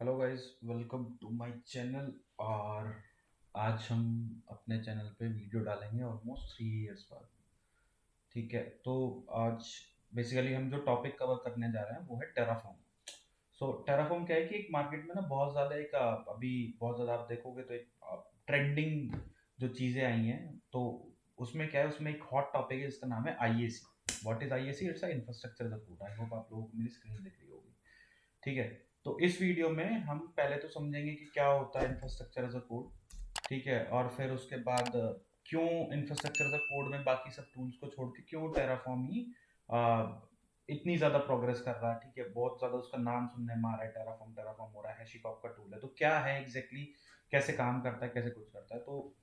Hello guys, welcome to my channel. और आज हम अपने चैनल पे वीडियो डालेंगे ऑलमोस्ट 3 इयर्स बाद। ठीक है, तो आज बेसिकली हम जो टॉपिक कवर करने जा रहे हैं वो है टेराफॉर्म। सो टेराफॉर्म क्या है कि एक मार्केट में ना बहुत ज़्यादा अभी बहुत ज़्यादा आप देखोगे तो एक ट्रेंडिंग जो चीज़ें आई हैं, तो उसमें क्या है, उसमें एक हॉट टॉपिक है जिसका नाम है IAC. What is IAC? It's a infrastructure as a code. I hope आप लोगों को मेरी स्क्रीन दिख रही होगी। ठीक है, तो इस वीडियो में हम पहले तो समझेंगे कि क्या होता है इंफ्रास्ट्रक्चर एज अ कोड। ठीक है, और फिर उसके बाद क्यों इंफ्रास्ट्रक्चर एज अ कोड में बाकी सब टूल्स को छोड़ के क्यों टेराफॉर्म ही आ, इतनी ज्यादा प्रोग्रेस कर रहा है। ठीक है, बहुत ज्यादा उसका नाम सुनने में आ रहा है, टेराफॉर्म टेराफॉर्म हो रहा है, हैशीटॉप का टूल है। तो क्या है एग्जैक्टली कैसे काम करता है, कैसे कुछ करता है, तो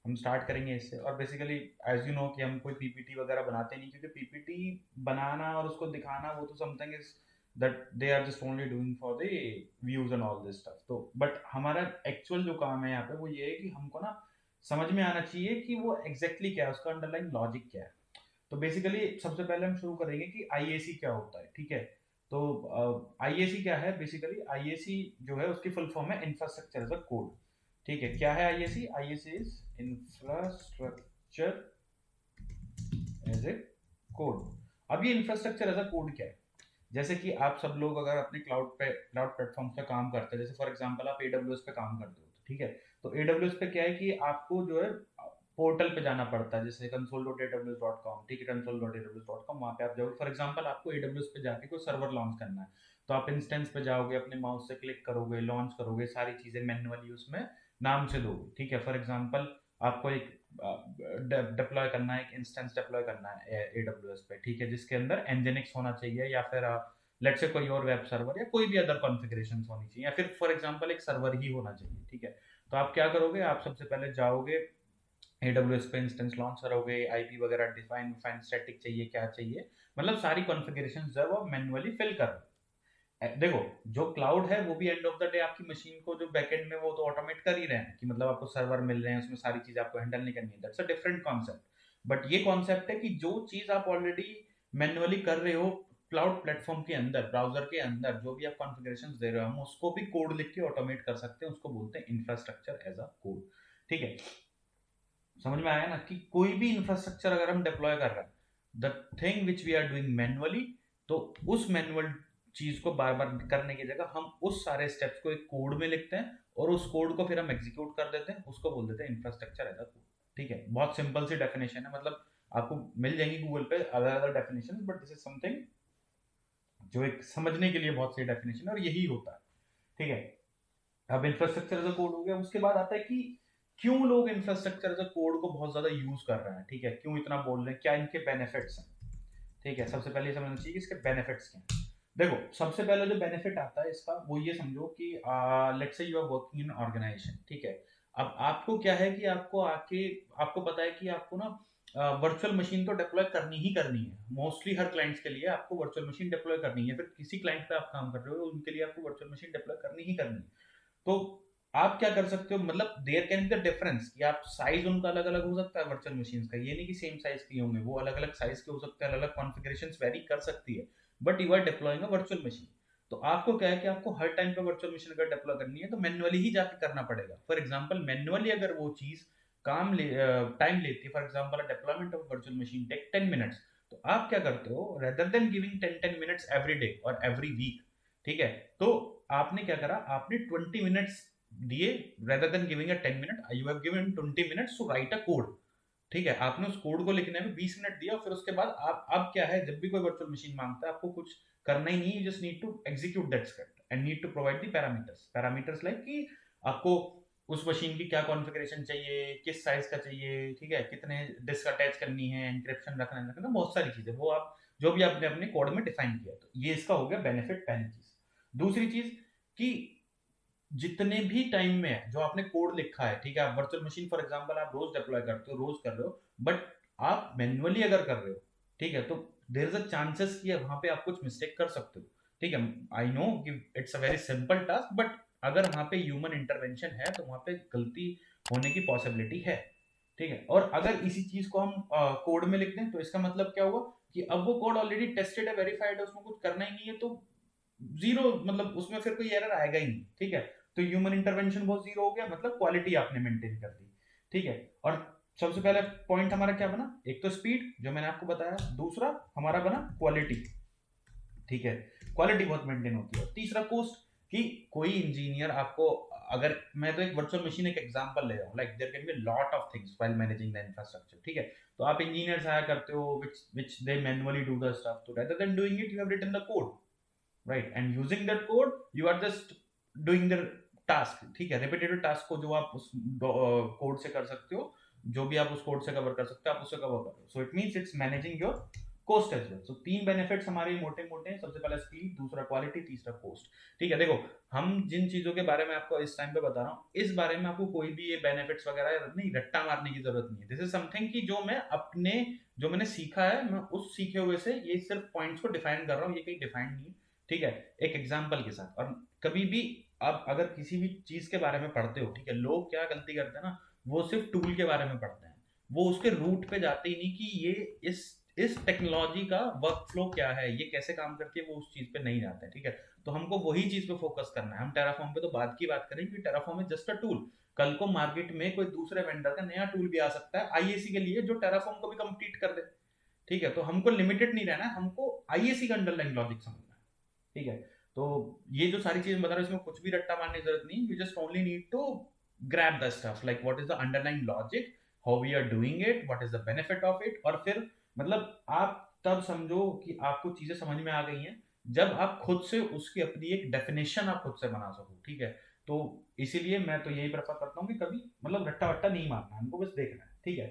हम स्टार्ट करेंगे इससे। और बेसिकली एज यू नो कि हम कोई पीपीटी वगैरह बनाते नहीं, क्योंकि पीपीटी बनाना और उसको दिखाना वो तो something is that they are just only doing for the views and all this stuff. तो बट हमारा एक्चुअल जो काम है यहाँ पे वो ये है कि हमको ना समझ में आना चाहिए कि वो एग्जैक्टली क्या है, उसका अंडरलाइन लॉजिक क्या है। तो बेसिकली सबसे पहले हम शुरू करेंगे कि आईएसी क्या होता है। ठीक है, तो आईएसी क्या है? बेसिकली आईएसी जो है उसकी फुल फॉर्म है इंफ्रास्ट्रक्चर एज अ कोड। ठीक है, क्या है IAC? IAC is infrastructure as a code. अब ये इंफ्रास्ट्रक्चर एज अ कोड क्या है? जैसे कि आप सब लोग अगर अपने क्लाउड प्लेटफॉर्म पे काम करते हैं, जैसे फॉर एग्जांपल आप एडब्ल्यूएस पे काम करते हो, ठीक है, तो एडब्ल्यूएस पे क्या है कि आपको जो है पोर्टल पे जाना पड़ता है, जैसे console.aws.com। ठीक है, console.aws.com, वहां पे आप जाओगे। फॉर एग्जांपल आपको एडब्ल्यूएस पे जाके कोई सर्वर लॉन्च करना है, तो आप इंस्टेंस पे जाओगे, अपने माउस से क्लिक करोगे, लॉन्च करोगे, सारी चीजें मैन्युअली उसमें नाम से दोगे। ठीक है, फॉर एग्जांपल आपको एक डिप्लॉय करना है, एक इंस्टेंस डिप्लॉय करना है एडब्ल्यूएस पे, ठीक है, जिसके अंदर एनजिनिक्स होना चाहिए, या फिर लेट्स से कोई और वेब सर्वर या कोई भी अदर कॉन्फ़िगरेशंस होनी चाहिए, या फिर फॉर एग्जांपल एक सर्वर ही होना चाहिए। ठीक है, तो आप क्या करोगे? आप सबसे पहले जाओगे एडब्ल्यूएस पे, इंस्टेंस लॉन्च करोगे, आईपी वगैरह डिफाइन फाइन स्टैटिक चाहिए, क्या चाहिए, मतलब सारी कॉन्फ़िगरेशन जो है वो मैन्युअली फिल करो। देखो, जो क्लाउड है वो भी एंड ऑफ द डे आपकी मशीन को जो बैकएंड में वो तो ऑटोमेट कर ही रहे हैं, कि मतलब आपको सर्वर मिल रहे हैं, उसमें सारी चीज आपको हैंडल नहीं करनी है। That's a different concept. But ये कॉन्सेप्ट है कि जो चीज आप ऑलरेडी मैन्युअली कर रहे हो क्लाउड प्लेटफॉर्म के अंदर, ब्राउजर के अंदर, जो भी आप कॉन्फ़िगरेशंस दे रहे हो, हम उसको भी कोड लिख के ऑटोमेट कर सकते हैं। उसको बोलते हैं इंफ्रास्ट्रक्चर एज अ कोड। ठीक है, समझ में आया ना कि कोई भी इंफ्रास्ट्रक्चर अगर हम डिप्लॉय कर रहे हैं, the thing which we are doing manually, तो उस मैनुअल चीज को बार बार करने की जगह हम उस सारे स्टेप्स को एक कोड में लिखते हैं, और उस कोड को फिर हम एग्जीक्यूट कर देते हैं, उसको बोल देते हैं इंफ्रास्ट्रक्चर एज अ कोड। ठीक है, बहुत सिंपल सी डेफिनेशन है, मतलब आपको मिल जाएंगी गूगल पे अलग अलग definition, but this is something जो एक समझने के लिए बहुत सही डेफिनेशन है, और यही होता है। ठीक है, अब इंफ्रास्ट्रक्चर एज अ कोड हो गया। उसके बाद आता है कि क्यों लोग इंफ्रास्ट्रक्चर एज अ कोड को बहुत ज्यादा यूज कर रहे हैं। ठीक है, क्यों इतना बोल रहे हैं, क्या इनके बेनिफिट्स हैं। ठीक है, सबसे पहले ये समझना चाहिए कि इसके बेनिफिट्स क्या हैं। देखो, सबसे पहले जो बेनिफिट आता है इसका वो ये समझो कि let's say you are working in organization. ठीक है, अब आपको क्या है कि आपको पता है कि आपको ना वर्चुअल मशीन तो डिप्लॉय करनी ही करनी है। मोस्टली हर क्लाइंट्स के लिए आपको वर्चुअल मशीन डिप्लॉय करनी है, फिर किसी क्लाइंट पे आप काम कर रहे हो उनके लिए आपको वर्चुअल मशीन डिप्लॉय करनी ही करनी है। तो आप क्या कर सकते हो, मतलब there can be the difference कि आप साइज उनका अलग अलग हो सकता है वर्चुअल मशीन का, ये नहीं कि सेम साइज के होंगे, वो अलग अलग साइज के हो सकते हैं, अलग अलग कॉन्फ़िगरेशंस वेरी कर सकती है। But you are deploying a virtual machine, तो आपको क्या है कि आपको हर टाइम पे वर्चुअल मशीन अगर डिप्लॉय करनी है तो मैन्युअली ही जाके करना पड़ेगा। फॉर एग्जांपल मैन्युअली अगर वो चीज टाइम लेती है, for example deployment of virtual machine take 10 minutes, तो आप क्या करते हो, rather than giving 10 minutes every day और एवरी वीक, ठीक है, तो आपने क्या करा, आपने 20 मिनट्स दिए, rather than giving a 10 minute you have given 20 minutes to write a code. ठीक है, आपने उस कोड को लिखने में 20 मिनट दिया, फिर उसके बाद आप अब क्या है, जब भी कोई वर्चुअल मशीन मांगता है आपको कुछ करना ही नहीं, you just need to execute that script and need to provide the parameters. Parameters like कि आपको उस मशीन की क्या कॉन्फ़िगरेशन चाहिए, किस साइज का चाहिए, ठीक है, कितने डिस्क अटैच करनी है, एन्क्रिप्शन रखना है, बहुत सारी चीजें वो आप जो भी आपने अपने कोड में डिफाइन किया। तो ये इसका हो गया बेनिफिट, पहली चीज। दूसरी चीज कि जितने भी टाइम में है जो आपने कोड लिखा है, ठीक है, आप वर्चुअल मशीन फॉर एग्जांपल आप रोज डिप्लॉय करते हो, रोज कर रहे हो, बट आप मैन्युअली अगर कर रहे हो, ठीक है, तो देयर इज अ चांसेस कि वहां पे आप कुछ मिस्टेक कर सकते हो। ठीक है, आई नो कि it's a very simple task, but अगर वहां पे ह्यूमन इंटरवेंशन है तो वहां पे गलती होने की पॉसिबिलिटी है। ठीक है, और अगर इसी चीज को हम कोड में लिख दें तो इसका मतलब क्या हुआ कि अब वो कोड ऑलरेडी टेस्टेड है, वेरीफाइड है, उसमें कुछ करना ही नहीं है, तो जीरो, मतलब उसमें फिर कोई एरर आएगा ही नहीं, ठीक है। तो ह्यूमन इंटरवेंशन बहुत जीरो हो गया, मतलब क्वालिटी आपने मेंटेन कर दी, ठीक है। और सबसे पहले पॉइंट हमारा क्या बना, एक तो स्पीड जो मैंने आपको बताया, दूसरा हमारा बना क्वालिटी, ठीक है। क्वालिटी बहुत मेंटेन होती है। तीसरा कोस्ट, कि कोई इंजीनियर आपको, अगर मैं तो एक वर्चुअल मशीन एक एग्जांपल ले रहा हूँ, like there can be lot of things while managing the infrastructure, ठीक है। तो आप इंजीनियर्स हायर करते हो which they manually do the stuff, तो rather than doing it you have written the code, right, and using that code you are just doing the task, ठीक है। Repetitive task को जो आप उस कोड से कर सकते हो, जो भी आप उस कोड से कवर कर सकते हो आप उससे कवर कर रहे हो, so it means it's managing your cost as well. So तीन बेनिफिट्स हमारे मोटे मोटे हैं, सबसे पहला स्पीड, दूसरा क्वालिटी, तीसरा कोस्ट, ठीक है। देखो, हम जिन चीजों के बारे में आपको इस टाइम पे बता रहा हूँ, इस बारे में आपको कोई भी ये बेनिफिट्स वगैरह नहीं रट्टा मारने की जरूरत नहीं है। दिस इज समथिंग कि जो मैंने सीखा है, मैं उस सीखे हुए से ये सिर्फ पॉइंट्स को डिफाइन कर रहा हूँ, ये कहीं डिफाइन नहीं है, ठीक है, एक एग्जाम्पल के साथ। और कभी भी आप अगर किसी भी चीज के बारे में पढ़ते हो, ठीक है, लोग क्या गलती करते हैं ना, वो सिर्फ टूल के बारे में पढ़ते हैं, वो उसके रूट पे जाते ही नहीं कि ये इस टेक्नोलॉजी का वर्क फ्लो क्या है, ये कैसे काम करती है, वो उस चीज पे नहीं जाते हैं, ठीक है। तो हमको वही चीज पे फोकस करना है। हम टेराफॉर्म पे तो बाद की बात करेंगे कि Terraform is just a tool. कल को मार्केट में कोई दूसरे वेंडर का नया टूल भी आ सकता है आईएसी के लिए, जो टेराफॉर्म को भी कंप्लीट कर दे, ठीक है। तो हमको लिमिटेड नहीं रहना है, हमको आईएसी का अंडरलाइन लॉजिक समझना है, ठीक है। तो ये जो सारी चीजें बता रहा हूँ, इसमें कुछ भी रट्टा मारने की जरूरत नहीं, you just only need to grab the stuff, like what is the underline logic, how we are doing it, what is the benefit of it. और फिर मतलब आप तब समझो कि आपको चीजें समझ में आ गई हैं जब आप खुद से उसकी अपनी एक डेफिनेशन आप खुद से बना सको, ठीक है। तो इसीलिए मैं तो यही प्रेफर करता हूँ कि कभी मतलब रट्टा वट्टा नहीं मारना, हमको बस देखना है, ठीक है।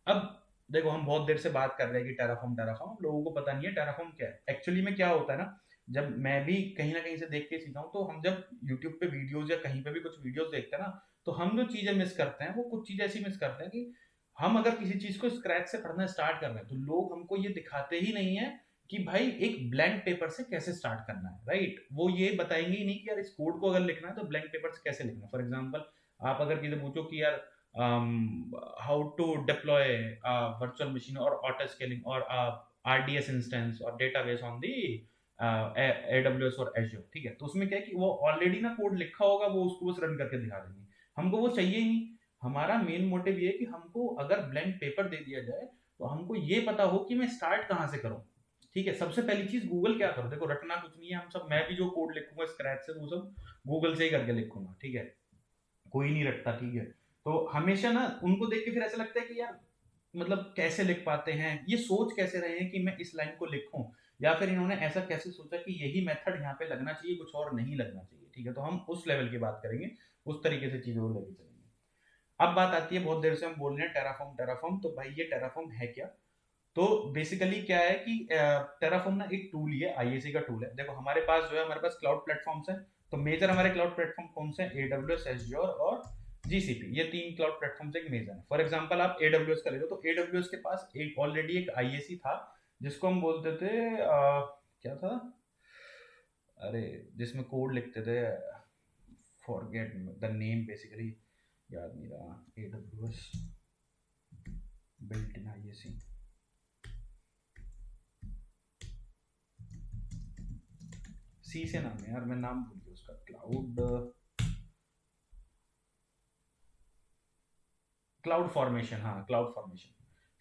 अब देखो, हम बहुत देर से बात कर रहे हैं कि टेराफॉर्म टेराफॉर्म, लोगों को पता नहीं है टेराफॉर्म क्या है एक्चुअली में। क्या होता है ना, जब मैं भी कहीं ना कहीं से देख के सीखा हूँ, तो हम जब यूट्यूब पे वीडियोस या कहीं पे भी कुछ वीडियोस देखते हैं ना, तो हम जो चीजें मिस करते हैं वो कुछ चीजें ऐसी मिस करते हैं कि हम अगर किसी चीज को स्क्रैच से पढ़ना स्टार्ट कर रहे हैं, तो लोग हमको ये दिखाते ही नहीं है कि भाई एक ब्लैंक पेपर से कैसे स्टार्ट करना है, राइट। वो ये बताएंगे ही नहीं कि यार इस कोड को अगर लिखना है तो ब्लैंक पेपर से कैसे लिखना है। फॉर एग्जाम्पल, आप अगर किसी पूछो कि यार how to deploy a virtual machine or auto scaling or a RDS instance or database on the AWS और Azure, ठीक है। तो उसमें क्या है कि वो ऑलरेडी ना कोड लिखा होगा, वो उसको बस रन करके दिखा देंगे, हमको वो चाहिए ही नहीं। हमारा मेन मोटिव ये है कि हमको अगर ब्लैंक पेपर दे दिया जाए, तो हमको ये पता हो कि मैं स्टार्ट कहाँ से करूँ, ठीक है। सबसे पहली चीज गूगल क्या करो, देखो रटना कुछ नहीं है, हम सब, मैं भी जो कोड लिखूंगा स्क्रैच से वो सब गूगल से ही करके लिखूंगा, ठीक है, कोई नहीं रटता, ठीक है। तो हमेशा ना उनको देख के फिर ऐसा लगता है कि यार मतलब कैसे लिख पाते हैं, ये सोच कैसे रहे हैं कि मैं इस लाइन को लिखूं, या फिर इन्होंने ऐसा कैसे सोचा कि यही मेथड यहाँ पे लगना चाहिए, कुछ और नहीं लगना चाहिए, ठीक है। तो हम उस लेवल की बात करेंगे, उस तरीके से चीजों को लेके चलेंगे। अब बात आती है, बहुत देर से हम बोल रहे हैं टेराफॉर्म टेराफॉर्म, तो भाई ये टेराफॉर्म है क्या। तो बेसिकली क्या है कि टेराफॉर्म ना एक टूल ही है, आईएसी का टूल है। देखो हमारे पास जो है, हमारे पास क्लाउड प्लेटफॉर्म्स है। तो मेजर हमारे क्लाउड प्लेटफॉर्म कौन से हैं, एडब्ल्यूएस, एज़्योर और जीसीपी, ये तीन क्लाउड प्लेटफॉर्म्स एक मेजर है। फॉर एग्जांपल आप एडब्ल्यूएस का ले लो, तो एडब्ल्यूएस के पास एक ऑलरेडी एक आईएसी था, जिसको हम बोलते थे क्या था, अरे जिसमें कोड लिखते थे, फॉरगेट द नेम बेसिकली, याद नहीं रहा। एडब्ल्यूएस बिल्ट इन आईएसी, सी से नाम है यार, मैं नाम भूल गया उसका, क्लाउड फॉर्मेशन, हाँ क्लाउड फॉर्मेशन,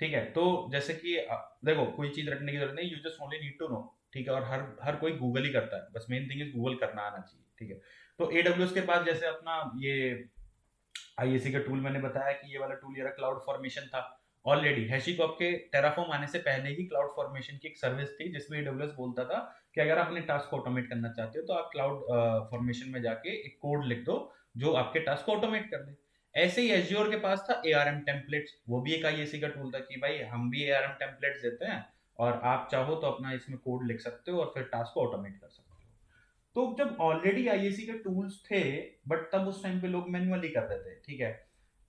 ठीक है। तो जैसे कि देखो कोई चीज रटने की जरूरत नहीं, you just only need to know, ठीक है। और हर हर कोई गूगल ही करता है, बस मेन थिंग इज गूगल करना आना चाहिए, ठीक है। तो एडब्ल्यूएस के पास जैसे अपना ये आईएसी का टूल मैंने बताया कि ये वाला टूल, ये क्लाउड फॉर्मेशन था ऑलरेडी। हैशीकॉप के टेराफॉर्म आने से पहले ही क्लाउड फॉर्मेशन की एक सर्विस थी, जिसमें एडब्ल्यूएस बोलता था कि अगर आप अपने टास्क को ऑटोमेट करना चाहते हो, तो आप क्लाउड फॉर्मेशन में जाके एक कोड लिख दो जो आपके टास्क को ऑटोमेट कर दे। ऐसे ही एज्योर के पास था एआरएम टेम्पलेट्स, वो भी एक आईएसी का टूल था कि भाई हम भी एआरएम टेम्पलेट्स देते हैं, और आप चाहो तो अपना इसमें कोड लिख सकते हो और फिर टास्क को ऑटोमेट कर सकते हो। तो जब ऑलरेडी आईएसी के टूल्स थे, बट तब उस टाइम पे लोग मैन्युअली कर रहे थे, ठीक है।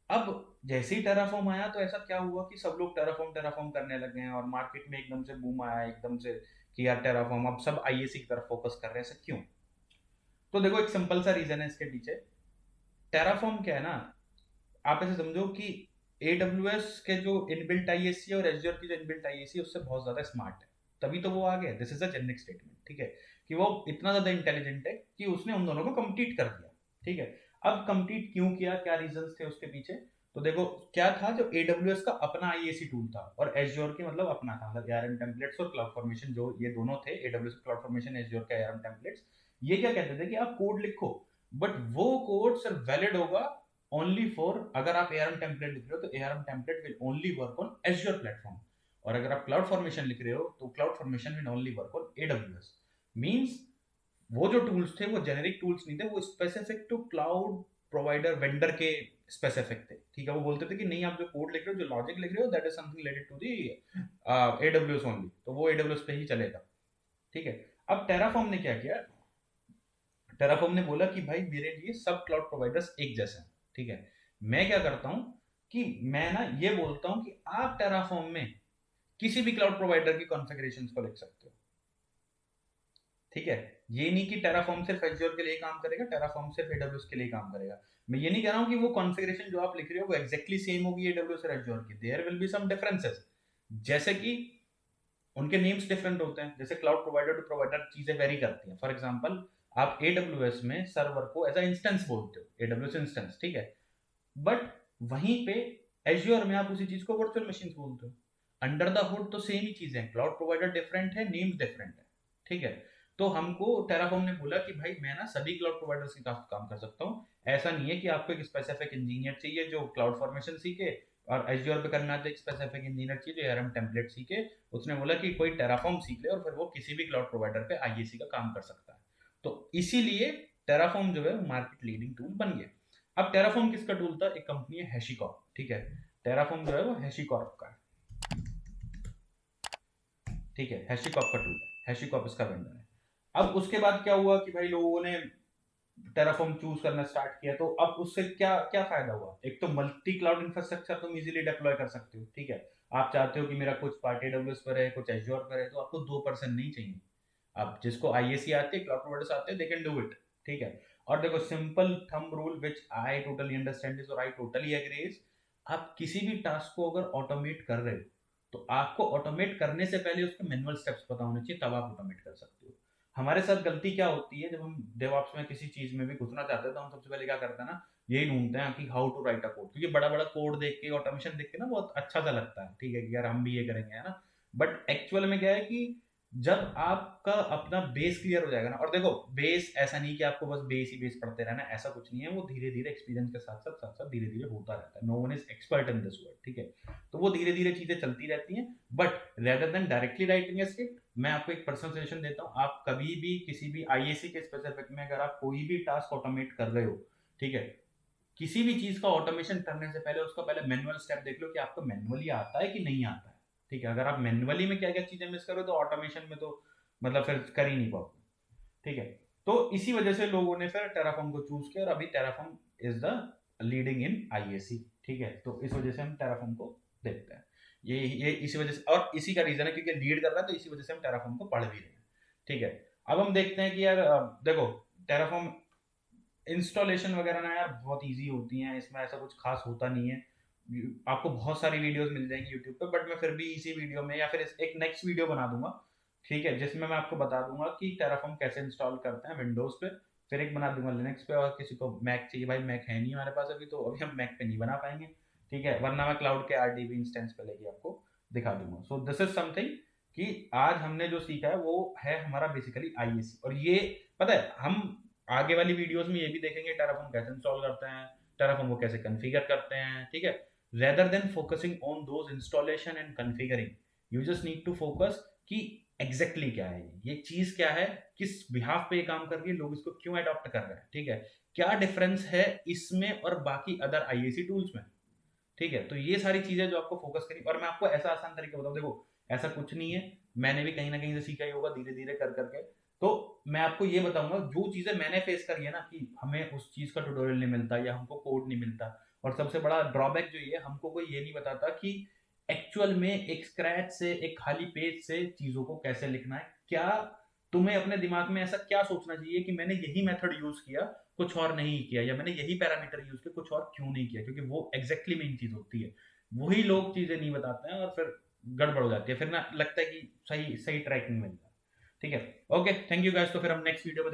अब जैसे ही टेराफॉर्म आया, तो ऐसा क्या हुआ कि सब लोग टेराफॉर्म टेराफॉर्म करने लग गए हैं, और मार्केट में एकदम से बूम आया एकदम से कि यार टेराफॉर्म, अब सब आईएसी की तरफ फोकस कर रहे हैं, ऐसा क्यों। तो देखो एक सिंपल सा रीजन है इसके पीछे। टेराफॉर्म क्या है ना, आप ऐसे समझो कि एडब्ल्यूएस के जो इनबिल्ट आईएसी और एजर की जो इनबिल्ट आईएसी उससे बहुत ज्यादा स्मार्ट है, तभी तो वो आ गया। This is a generic statement, ठीक है। कि वो इतना ज्यादा इंटेलिजेंट है कि उसने उन दोनों को कंप्लीट कर दिया। ठीक है, अब कंप्लीट क्यों किया, क्या रीजंस थे उसके पीछे, तो देखो क्या था, जो AWS का अपना IAC टूल था और एज्योर के मतलब अपना था, मतलब ARM टेम्पलेट्स और क्लाउड फॉर्मेशन जो ये दोनों थे, AWS क्लाउड फॉर्मेशन, एज्योर का ARM टेम्पलेट्स, ये क्या कहते थे कि आप कोड लिखो, बट वो कोड सिर्फ वैलिड होगा ओनली फॉर, अगर आप ARM टेम्पलेट लिख रहे हो तो ARM template will only work on azure platform, और अगर आप क्लाउड फॉर्मेशन लिख रहे हो तो cloud formation will only work on AWS। Means वो जो टूल्स थे वो जेनेरिक टूल्स नहीं थे, वो specific to cloud provider vendor के स्पेसिफिक थे। ठीक है, वो बोलते थे कि नहीं, आप जो कोड लिख रहे हो, जो लॉजिक लिख रहे हो, that is something related to the AWS only, तो वो AWS पे ही चलेगा। ठीक है, अब टेराफॉर्म ने क्या किया, टेराफॉर्म ने बोला कि भाई मेरे लिए सब क्लाउड प्रोवाइडर्स एक जैसे हैं। ठीक है, मैं क्या करता हूं कि मैं ना ये बोलता हूं कि आप टेराफॉर्म में किसी भी क्लाउड प्रोवाइडर की कॉन्फ़िगरेशंस को लिख सकते हो। ठीक है, ये नहीं कि टेराफॉर्म सिर्फ एज्योर के लिए काम करेगा, टेराफॉर्म सिर्फ AWS के लिए काम करेगा। मैं ये नहीं कह रहा हूं कि वो कॉन्फ़िगरेशन जो आप लिख रहे हो वो एग्जैक्टली सेम होगी AWS और एज्योर की, there will be some differences, जैसे कि उनके नेम्स डिफरेंट होते हैं, जैसे क्लाउड प्रोवाइडर टू प्रोवाइडर चीजें वेरी करती हैं। फॉर एग्जांपल, आप AWS में सर्वर को एज अ इंस्टेंस बोलते हो, AWS इंस्टेंस, ठीक है, बट वहीं पे एज्योर में आप उसी चीज को वर्चुअल मशीन बोलते हो। अंडर द हुड तो सेम ही चीजें हैं, क्लाउड प्रोवाइडर डिफरेंट है, नेम्स डिफरेंट है। ठीक है, तो हमको टेराफॉर्म ने बोला कि भाई मैं ना सभी क्लाउड प्रोवाइडर्स के साथ काम कर सकता हूँ, ऐसा नहीं है कि आपको एक स्पेसिफिक इंजीनियर चाहिए जो क्लाउड फॉर्मेशन सीखे, और एज्योर पे करना तो एक स्पेसिफिक इंजीनियर चाहिए जो ARM टेम्पलेट सीखे। उसने बोला कि कोई टेराफॉर्म सीख ले और फिर वो किसी भी क्लाउड प्रोवाइडर पे IAC का काम कर सकता है। तो इसीलिए टेराफॉर्म जो है मार्केट लीडिंग टूल बन गया। अब टेराफॉर्म किसका टूल था, एक कंपनी है हैशीकॉर्प। ठीक है, टेराफॉर्म जो है वो हैशीकॉर्प का है। ठीक है, हैशीकॉर्प का टूल है, हैशीकॉर्प इसका वेंडर है। अब उसके बाद क्या हुआ कि भाई लोगों ने टेराफॉर्म चूज करना स्टार्ट किया, तो अब उससे क्या क्या फायदा हुआ, एक तो मल्टी क्लाउड इंफ्रास्ट्रक्चर तुम इजीली डिप्लॉय कर सकते हो। ठीक है, आप चाहते हो कि मेरा कुछ पार्ट AWS पर है, कुछ एज्योर पर है, तो आपको 2% नहीं चाहिए, आप जिसको IAC आते हैं, क्लाउड प्रोवाइडर्स आते हैं, दे कैन डू इट। ठीक है, और देखो simple thumb rule which I totally understand is और आई टोटली एग्री इज, आप किसी भी टास्क को अगर ऑटोमेट कर रहे हो तो आपको ऑटोमेट करने से पहले उसके मैनुअल स्टेप्स पता होने चाहिए, तब आप ऑटोमेट कर सकते हो। हमारे साथ गलती क्या होती है, जब हम डेवऑप्स में किसी चीज में भी घुसना चाहते हैं तो हम सबसे पहले क्या करते हैं ना, यही ढूंढते हैं कि how to write a code, क्योंकि बड़ा बड़ा कोड देख के, ऑटोमेशन देख के ना बहुत अच्छा सा लगता है, ठीक है, कि यार हम भी ये करेंगे, है ना। बट एक्चुअल में क्या है कि जब आपका अपना बेस क्लियर हो जाएगा ना, और देखो बेस ऐसा नहीं कि आपको बस बेस ही बेस पढ़ते रहना, ऐसा कुछ नहीं है, वो धीरे धीरे एक्सपीरियंस के साथ साथ धीरे धीरे होता रहता है, no one is expert in this world. ठीक है, तो वो धीरे धीरे चीजें चलती रहती हैं, but rather than directly writing a script, मैं आपको एक पर्सनल सजेशन देता हूँ, आप कभी भी किसी भी IAC के स्पेसिफिक में अगर आप कोई भी टास्क ऑटोमेट कर रहे हो, ठीक है, किसी भी चीज का ऑटोमेशन करने से पहले उसका पहले मैनुअल स्टेप देख लो कि आपको मैनुअली आता है कि नहीं आता है। ठीक है, अगर आप मैनुअली में क्या क्या चीजें मिस करो तो ऑटोमेशन में तो मतलब फिर कर ही नहीं पाओगे। ठीक है, तो इसी वजह से लोगों ने फिर टेराफॉर्म को चूज किया और अभी Terraform is the leading in IAC। ठीक है, तो इस वजह से हम टेराफॉर्म को देखते हैं, ये इसी वजह से, और इसी का रीजन है क्योंकि लीड कर रहा है, तो इसी वजह से हम टेराफॉर्म को पढ़ भी रहे हैं। ठीक है, अब हम देखते हैं कि यार देखो टेराफॉर्म इंस्टॉलेशन वगैरह ना यार बहुत इजी होती हैं, इसमें ऐसा कुछ खास होता नहीं है। आपको बहुत सारी वीडियोस मिल जाएंगी यूट्यूब पे, बट मैं फिर भी इसी वीडियो में या फिर एक नेक्स्ट वीडियो बना दूंगा, ठीक है, जिसमें मैं आपको बता दूंगा कि टेराफॉर्म कैसे इंस्टॉल करते हैं विंडोज पे, फिर एक बना दूंगा लिनक्स पे, और किसी को मैक चाहिए, भाई मैक है नहीं हमारे पास अभी, तो अभी हम मैक पे नहीं बना पाएंगे। ठीक है, वरना मैं क्लाउड के RDB इंस्टेंस पे लेके आपको दिखा दूंगा। सो दिस इज समथिंग कि आज हमने जो सीखा है वो है हमारा बेसिकली IAC, और ये पता है हम आगे वाली वीडियोस में ये भी देखेंगे टेराफॉर्म कैसे इंस्टॉल करते हैं, टेराफॉर्म को कैसे कॉन्फ़िगर करते हैं। ठीक है, rather than focusing on those installation and configuring, you just need to focus कि एग्जैक्टली क्या है ये चीज, क्या है, किस बिहाफ पे ये काम कर रही है, लोग इसको क्यों अडॉप्ट कर रहे हैं। ठीक है, क्या डिफरेंस है इसमें और बाकी अदर IAC टूल्स में। ठीक है, तो ये सारी चीजें जो आपको फोकस करी, और मैं आपको ऐसा आसान तरीका बताऊं, देखो ऐसा कुछ नहीं है, मैंने भी कहीं ना कहीं से सीखा ही होगा धीरे धीरे कर करके। तो मैं आपको ये बताऊंगा जो चीजें मैंने फेस करी है ना, कि हमें उस चीज का ट्यूटोरियल नहीं मिलता या हमको कोड नहीं मिलता, और सबसे बड़ा ड्रॉबैक जो ये हमको कोई ये नहीं बताता कि एक्चुअल में एक स्क्रैच से, एक खाली पेज से चीजों को कैसे लिखना है। क्या तुम्हें अपने दिमाग में ऐसा क्या सोचना चाहिए कि मैंने यही मेथड यूज किया, कुछ और नहीं किया, या मैंने यही पैरामीटर यूज किया, कुछ और क्यों नहीं किया, क्योंकि वो एग्जैक्टली मेन चीज होती है। वही लोग चीजें नहीं बताते हैं और फिर गड़बड़ हो जाती है, फिर ना लगता है कि सही सही ट्रैक नहीं मिलता। ठीक है। ओके, थैंक यू गाइस, तो फिर हम नेक्स्ट वीडियो में